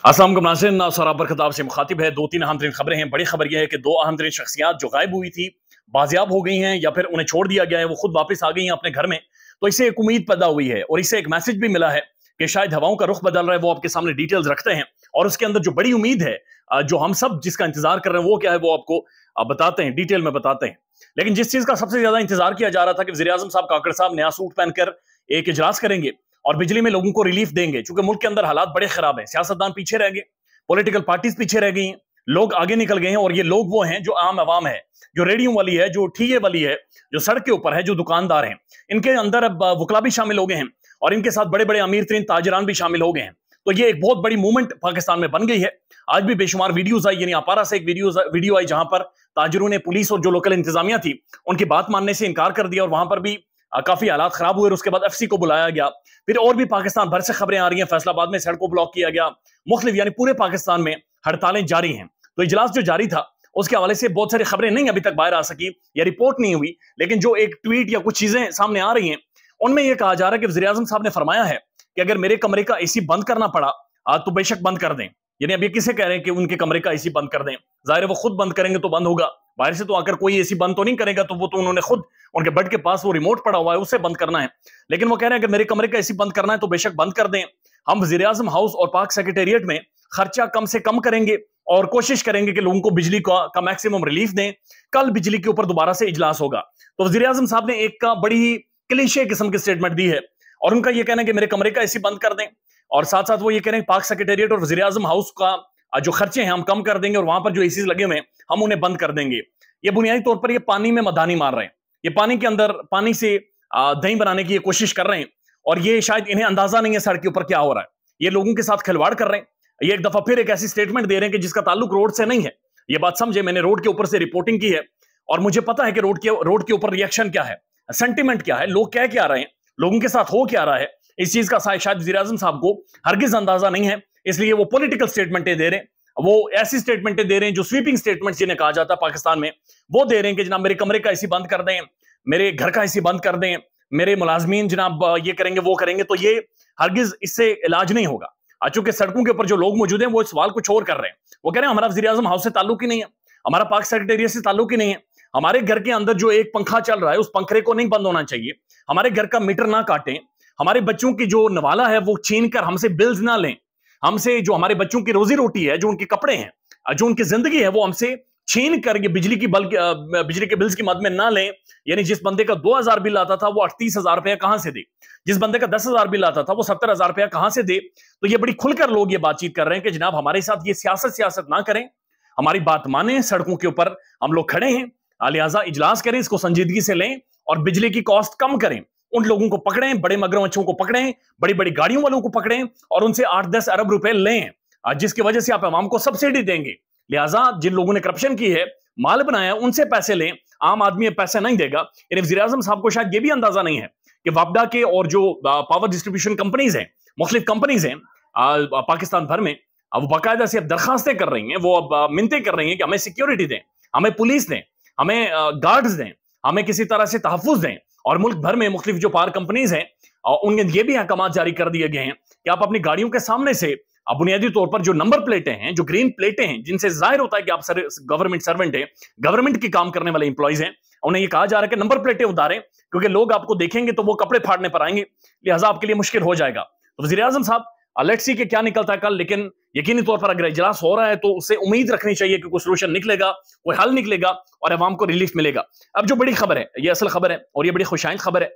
अस्सलाम वालेकुम नाज़रीन, सराबर खिताब से मुखातिब है। दो तीन अहम तरीन खबरें हैं। बड़ी खबर यह है कि दो अहम तरीन शख्सियात जो गायब हुई थी बाजियाब हो गई हैं या फिर उन्हें छोड़ दिया गया है, वो खुद वापस आ गई हैं अपने घर में। तो इससे एक उम्मीद पैदा हुई है और इससे एक मैसेज भी मिला है कि शायद हवाओं का रुख बदल रहा है। वो आपके सामने डिटेल्स रखते हैं और उसके अंदर जो बड़ी उम्मीद है, जो हम सब जिसका इंतजार कर रहे हैं, वो क्या है वो आपको बताते हैं, डिटेल में बताते हैं। लेकिन जिस चीज का सबसे ज्यादा इंतजार किया जा रहा था कि वज़ीर आज़म साहब काकड़ साहब नया सूट पहनकर एक इजलास करेंगे और बिजली में लोगों को रिलीफ देंगे, चूंकि मुल्क के अंदर हालात बड़े खराब है। सियासतदान पीछे रह गए, पॉलिटिकल पार्टीज पीछे रह गई हैं, लोग आगे निकल गए हैं और ये लोग वो हैं जो आम आवाम है, जो रेडियो वाली है, जो ठीए वाली है, जो सड़क के ऊपर है, जो दुकानदार हैं। इनके अंदर अब वकला भी शामिल हो गए हैं और इनके साथ बड़े बड़े अमीर तरीन ताजरान भी शामिल हो गए हैं। तो ये एक बहुत बड़ी मूवमेंट पाकिस्तान में बन गई है। आज भी बेशुमार वीडियोज आई, यानी अपारा से एक वीडियो आई जहां पर ताजरों ने पुलिस और जो लोकल इंतजामिया थी उनकी बात मानने से इनकार कर दिया और वहां पर भी काफी हालात खराब हुए। उसके बाद एफसी को बुलाया गया। फिर और भी पाकिस्तान भर से खबरें आ रही हैं, फैसलाबाद में सड़क को ब्लॉक किया गया, मुख्तलिफ यानी पूरे पाकिस्तान में हड़तालें जारी हैं। तो इजलास जो जारी था उसके हवाले से बहुत सारी खबरें नहीं अभी तक बाहर आ सकी या रिपोर्ट नहीं हुई, लेकिन जो एक ट्वीट या कुछ चीजें सामने आ रही हैं उनमें यह कहा जा रहा है कि वज़ीर आज़म साहब ने फरमाया है कि अगर मेरे कमरे का एसी बंद करना पड़ा तो बेशक बंद कर दें। यानी अभी किसे कह रहे हैं कि उनके कमरे का एसी बंद कर दें? जाहिर है वो खुद बंद करेंगे तो बंद होगा, बाहर से तो आकर कोई एसी बंद तो नहीं करेगा। तो वो तो उन्होंने खुद, उनके बेड के पास वो रिमोट पड़ा हुआ है, उससे बंद करना है। लेकिन वो कह रहे हैं कि मेरे कमरे का एसी बंद करना है तो बेशक बंद कर दें। हम वज़ीर आज़म हाउस और पाक सेक्रेटेरिएट में खर्चा कम से कम करेंगे और कोशिश करेंगे कि लोगों को बिजली का मैक्सिमम रिलीफ दें। कल बिजली के ऊपर दोबारा से इजलास होगा। तो वज़ीर आज़म साहब ने एक का बड़ी ही क्लीशे किस्म की स्टेटमेंट दी है और उनका यह कहना है कि मेरे कमरे का एसी बंद कर दें और साथ साथ वो ये कह रहे हैं पाक सेक्रेटेरिएट और वज़ीर आज़म हाउस का जो खर्चे हैं हम कम कर देंगे और वहां पर जो एसी लगे हुए हैं हम उन्हें बंद कर देंगे। ये बुनियादी तौर पर ये पानी में मदानी मार रहे हैं, ये पानी के अंदर पानी से दही बनाने की ये कोशिश कर रहे हैं और ये शायद इन्हें अंदाजा नहीं है सड़क के ऊपर क्या हो रहा है। ये लोगों के साथ खिलवाड़ कर रहे हैं। ये एक दफा फिर एक ऐसी स्टेटमेंट दे रहे हैं कि जिसका ताल्लुक रोड से नहीं है। ये बात समझे, मैंने रोड के ऊपर से रिपोर्टिंग की है और मुझे पता है कि रोड के ऊपर रिएक्शन क्या है, सेंटिमेंट क्या है, लोग कह क्या रहे हैं, लोगों के साथ हो क्या रहा है। इस चीज का शायद वज़ीर आज़म साहब को हरगिज अंदाजा नहीं है, इसलिए वो पॉलिटिकल स्टेटमेंटें दे रहे हैं। वो ऐसी स्टेटमेंटें दे रहे हैं जो स्वीपिंग स्टेटमेंट जिन्हें कहा जाता है पाकिस्तान में, वो दे रहे हैं कि जनाब मेरे कमरे का एसी बंद कर दें, मेरे घर का एसी बंद कर दें, मेरे मुलाजमीन जनाब ये करेंगे वो करेंगे। तो ये हरगिज इससे इलाज नहीं होगा। चूंकि सड़कों के ऊपर जो लोग मौजूद हैं वो इस सवाल कुछ और कर रहे हैं। वो कह रहे हैं हमारा वज़ीर आज़म हाउस से ताल्लुक ही नहीं है, हमारा पाक सेक्रेटेरिएट से ताल्लुक ही नहीं है, हमारे घर के अंदर जो एक पंखा चल रहा है उस पंखे को नहीं बंद होना चाहिए, हमारे घर का मीटर ना काटें, हमारे बच्चों की जो नवाला है वो छीन कर हमसे बिल्स ना लें, हमसे जो हमारे बच्चों की रोजी रोटी है, जो उनके कपड़े हैं, जो उनकी जिंदगी है, वो हमसे छीन कर ये बिजली के बिल्स की मद में ना लें। यानी जिस बंदे का 2000 बिल आता था वो 38,000 रुपया कहां से दे, जिस बंदे का 10,000 बिल आता था वो 70,000 रुपया कहां से दे। तो ये बड़ी खुलकर लोग ये बातचीत कर रहे हैं कि जनाब हमारे साथ ये सियासत ना करें, हमारी बात माने, सड़कों के ऊपर हम लोग खड़े हैं, लिहाजा इजलास करें, इसको संजीदगी से लें और बिजली की कॉस्ट कम करें। उन लोगों को पकड़ें, बड़े मगरमच्छों को पकड़ें, बड़ी बड़ी गाड़ियों वालों को पकड़ें और उनसे 8-10 अरब रुपए लें, जिसकी वजह से आप आवाम को सब्सिडी देंगे। लिहाजा जिन लोगों ने करप्शन की है, माल बनाया, उनसे पैसे लें, आम आदमी पैसे नहीं देगा। वज़ीर आज़म साहब को शायद ये भी अंदाजा नहीं है कि वापडा के और जो पावर डिस्ट्रीब्यूशन कंपनीज हैं, मुख्तलिफ कंपनीज हैं पाकिस्तान भर में, वो बाकायदा से अब दरखास्तें कर रही हैं, वो अब मिन्नतें कर रही हैं कि हमें सिक्योरिटी दें, हमें पुलिस दें, हमें गार्ड्स दें, हमें किसी तरह से तहफ़्फ़ुज़ दें। और मुल्क भर में मुख्तलिफ जो पावर कंपनीज हैं उनके ये भी अहकाम जारी कर दिए गए हैं कि आप अपनी गाड़ियों के सामने से बुनियादी तौर पर जो नंबर प्लेटें हैं, जो ग्रीन प्लेटें हैं, जिनसे जाहिर होता है कि आप गवर्नमेंट सर्वेंट हैं, गवर्नमेंट की काम करने वाले इंप्लॉइज हैं, उन्हें ये कहा जा रहा है कि नंबर प्लेटें उतारें क्योंकि लोग आपको देखेंगे तो वो कपड़े फाड़ने पर आएंगे, लिहाजा आपके लिए मुश्किल हो जाएगा। तो वज़ीर आज़म साहब लेट्स सी कि क्या निकलता है कल, लेकिन यकीनी तौर पर अगर इजलास हो रहा है तो उससे उम्मीद रखनी चाहिए कि कोई सोल्यूशन निकलेगा, कोई हल निकलेगा और अवाम को रिलीफ मिलेगा। अब जो बड़ी खबर है, ये असल खबर है और ये बड़ी खुशाइन खबर है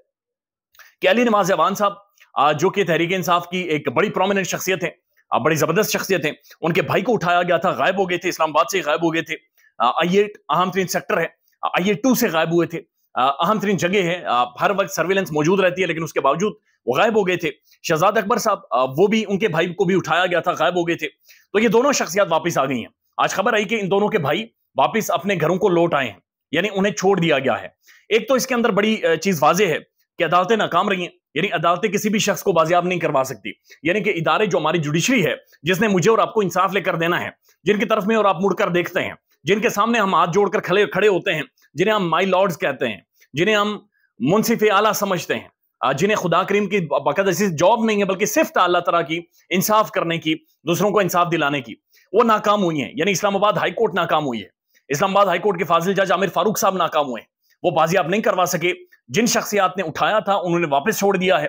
कि अली नवाज अवान साहब जो कि तहरीक इंसाफ की एक बड़ी प्रोमिनेंट शख्सियत है, बड़ी जबरदस्त शख्सियत है, उनके भाई को उठाया गया था, गायब हो गए थे, इस्लामाबाद से गायब हो गए थे। I8 अहम तरीन सेक्टर है, I8-2 से गायब हुए थे, अहम तरीन जगह है, हर वक्त सर्विलेंस मौजूद रहती है, लेकिन उसके बावजूद वो गायब हो गए थे। शहजाद अकबर साहब वो भी, उनके भाई को भी उठाया गया था, गायब हो गए थे। तो ये दोनों शख्सियत वापस आ गई हैं। आज खबर आई कि इन दोनों के भाई वापस अपने घरों को लौट आए हैं, यानी उन्हें छोड़ दिया गया है। एक तो इसके अंदर बड़ी चीज वाजे है कि अदालतें नाकाम रही हैं, यानी अदालतें किसी भी शख्स को बाजियाब नहीं करवा सकती। यानी कि इदारे जो हमारी जुडिशरी है, जिसने मुझे और आपको इंसाफ लेकर देना है, जिनकी तरफ में और आप मुड़कर देखते हैं, जिनके सामने हम हाथ जोड़कर खड़े होते हैं, जिन्हें हम माई लॉर्ड्स कहते हैं, जिन्हें हम मुंसिफ आला समझते हैं, जिन्हें खुदा करीम की बाकायदा जॉब नहीं है बल्कि सिर्फ अल्लाह तआला की इंसाफ करने की, दूसरों को इंसाफ दिलाने की, वो नाकाम हुई हैं। यानी इस्लामाबाद हाई कोर्ट नाकाम हुई है। इस्लामाबाद हाई कोर्ट के फाजिल जज आमिर फारूक साहब नाकाम हुए, वो बाजियाब नहीं करवा सके। जिन शख्सियात ने उठाया था उन्होंने वापस छोड़ दिया है।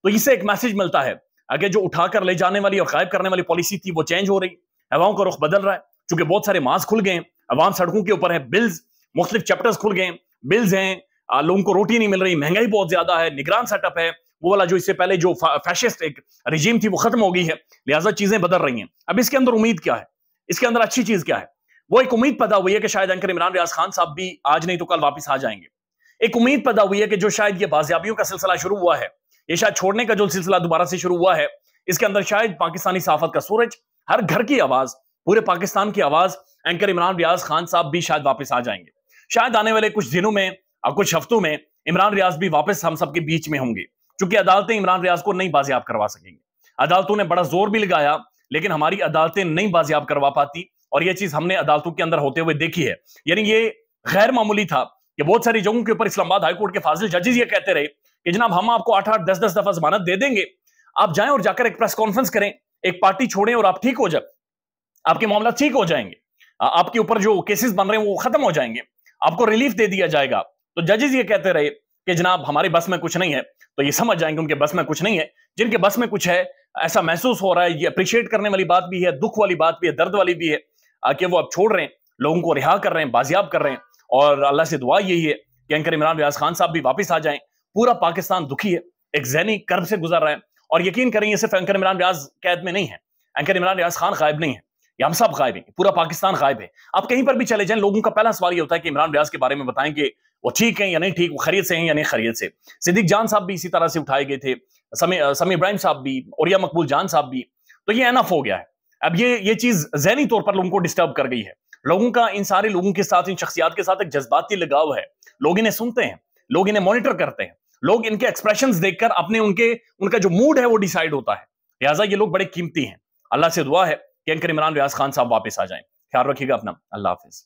तो इससे एक मैसेज मिलता है कि जो उठाकर ले जाने वाली और गायब करने वाली पॉलिसी थी वो चेंज हो रही, हवाओं का रुख बदल रहा है। चूंकि बहुत सारे मास खुल गए, अवाम सड़कों के ऊपर है, बिल्स मुख्तलिफ चैप्टर्स खुल गए, बिल्स हैं, लोगों को रोटी नहीं मिल रही, महंगाई बहुत ज्यादा है, निगरान सेटअप है, वो वाला जो इससे पहले जो फैशिस्ट एक रिजीम थी वो खत्म हो गई है, लिहाजा चीजें बदल रही हैं। अब इसके अंदर उम्मीद क्या है, इसके अंदर अच्छी चीज क्या है? वो एक उम्मीद पैदा हुई है कि शायद एंकर इमरान रियाज खान साहब भी आज नहीं तो कल वापस आ जाएंगे। एक उम्मीद पैदा हुई है कि जो शायद ये बाजियाबियों का सिलसिला शुरू हुआ है, ये शायद छोड़ने का जो सिलसिला दोबारा से शुरू हुआ है, इसके अंदर शायद पाकिस्तानी सहाफत का सूरज, हर घर की आवाज, पूरे पाकिस्तान की आवाज, एंकर इमरान रियाज खान साहब भी शायद वापस आ जाएंगे। शायद आने वाले कुछ दिनों में और कुछ हफ्तों में इमरान रियाज भी वापस हम सबके बीच में होंगे, क्योंकि अदालतें इमरान रियाज को नहीं बाजियाब करवा सकेंगी। अदालतों ने बड़ा जोर भी लगाया, लेकिन हमारी अदालतें नहीं बाजियाब करवा पाती, और यह चीज हमने अदालतों के अंदर होते हुए देखी है। यानी ये गैर मामूली था कि बहुत सारी जगहों के ऊपर इस्लामाबाद हाई कोर्ट के फाजिल जजेस ये कहते रहे कि जनाब हम आपको 8-8, 10-10 दफा जमानत दे देंगे, आप जाएं और जाकर एक प्रेस कॉन्फ्रेंस करें, एक पार्टी छोड़ें और आप ठीक हो जाए, आपके मामला ठीक हो जाएंगे, आपके ऊपर जो केसेस बन रहे हैं वो खत्म हो जाएंगे, आपको रिलीफ दे दिया जाएगा। तो जजेस ये कहते रहे कि जनाब हमारे बस में कुछ नहीं है, तो ये समझ जाएंगे उनके बस में कुछ नहीं है। जिनके बस में कुछ है ऐसा महसूस हो रहा है, ये अप्रिशिएट करने वाली बात भी है, दुख वाली बात भी है, दर्द वाली भी है कि वो अब छोड़ रहे हैं, लोगों को रिहा कर रहे हैं, बाजियाब कर रहे हैं। और अल्लाह से दुआ यही है कि एंकर इमरान रियाज खान साहब भी वापस आ जाएं। पूरा पाकिस्तान दुखी है, एक ज़हनी कर्ब से गुजर रहा है, और यकीन करेंगे सिर्फ एंकर इमरान रियाज कैद में नहीं है, एंकर इमरान रियाज खान गायब नहीं है, ये हम सब गायब हैं, पूरा पाकिस्तान गायब है। आप कहीं पर भी चले जाएं, लोगों का पहला सवाल ये होता है कि इमरान रियाज के बारे में बताएं कि वो ठीक है या नहीं ठीक, वो खैरियत से हैं या नहीं खैरियत से। सिद्दीक जान साहब भी इसी तरह से उठाए गए थे, समी इब्राहिम साहब भी, औरिया मकबूल जान साहब भी। तो ये एनफ हो गया है। अब ये चीज ज़हनी तौर पर लोगों को डिस्टर्ब कर गई है। लोगों का इन सारे लोगों के साथ, इन शख्सियात के साथ एक जज्बाती लगाव है। लोग इन्हें सुनते हैं, लोग इन्हें मॉनिटर करते हैं, लोग इनके एक्सप्रेशंस देखकर अपने उनका जो मूड है वो डिसाइड होता है। लिहाजा ये लोग बड़े कीमती हैं। अल्लाह से दुआ है कि एंकर इमरान रियाज खान साहब वापस आ जाएं। ख्याल रखिएगा अपना। अल्लाह हाफिज।